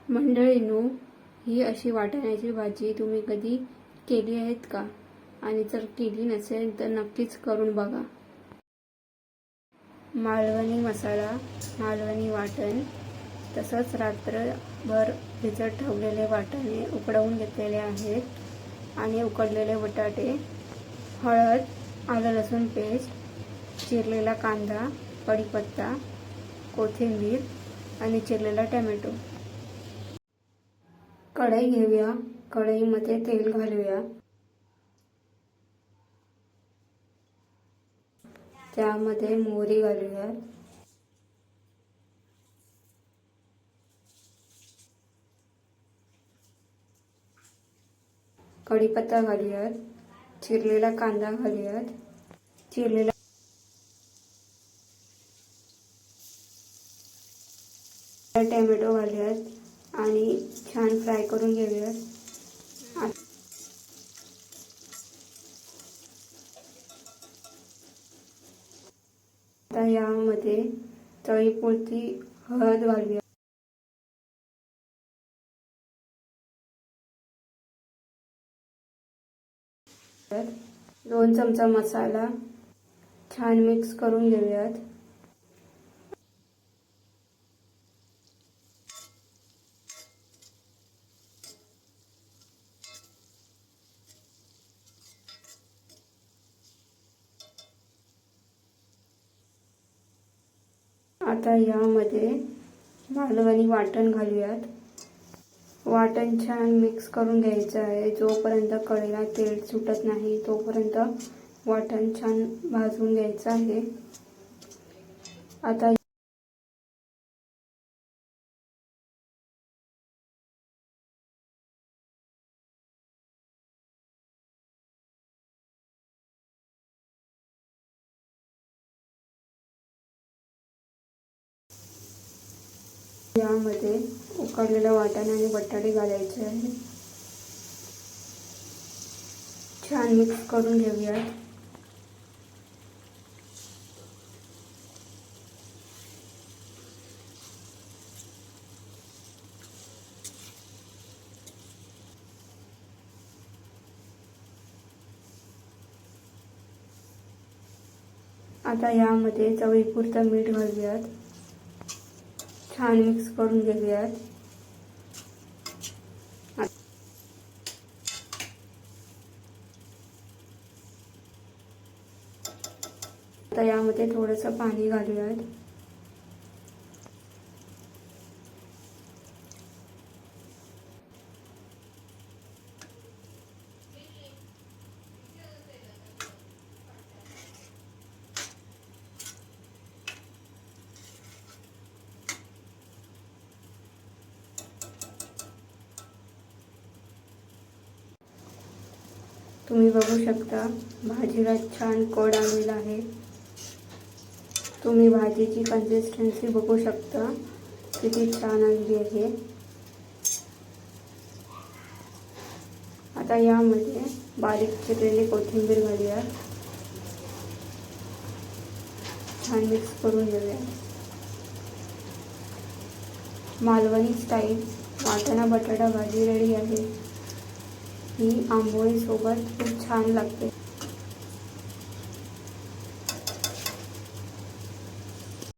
मंडळींनो, ही अशी वाटाण्याची भाजी तुम्ही कधी केली आहेत का? आणि जर केली नसेल तर नक्कीच करून बघा. मालवणी मसाला, मालवणी वाटण, तसंच रात्रभर भिजत ठेवलेले वाटाणे उकडवून घेतलेले आहेत आणि उकडलेले बटाटे, हळद, आलं लसूण पेस्ट, चिरलेला कांदा, कढीपत्ता, कोथिंबीर आणि चिरलेला टोमॅटो. कढई घेऊया. कढईमध्ये तेल घालूया. त्यामध्ये मोहरी घालूया. कढीपत्ता घालूयात. चिरलेला कांदा घालूयात. चिरलेला टोमॅटो घालूयात आणि छान फ्राय करून घेऊयात. आता यामध्ये चवीपुरती हळद घालूया. दोन चमचा मसाला छान मिक्स करून घेऊयात. आता यामध्ये मालवणी वाटण घालूयात. वाटण छान मिक्स करून घ्यायचं आहे. जोपर्यंत कढईला तेल सुटत नाही तोपर्यंत वाटण छान भाजून घ्यायचं आहे. आता यामध्ये उकडलेलं वाटाणे आणि बटाटे घालायचे आहे. छान मिक्स करून घेऊयात. आता यामध्ये चवीपुरतं मीठ घालूयात. छान मिक्स करून घेऊयात. आता यामध्ये थोडंसं पाणी घालूयात. तुम्ही बघू शकता भाजीला छान कड आलेला आहे. तुम्ही भाजीची कन्सिस्टन्सी बघू शकता किती छान आलेली आहे. आता यामध्ये बारीक चिरलेली कोथिंबीर घालूया. छान मिक्स करून घेऊया. मालवणी स्टाईल वाटाणा बटाटा भाजी रेडी आहे. ही आंबोळी सोबत खूप छान लागते.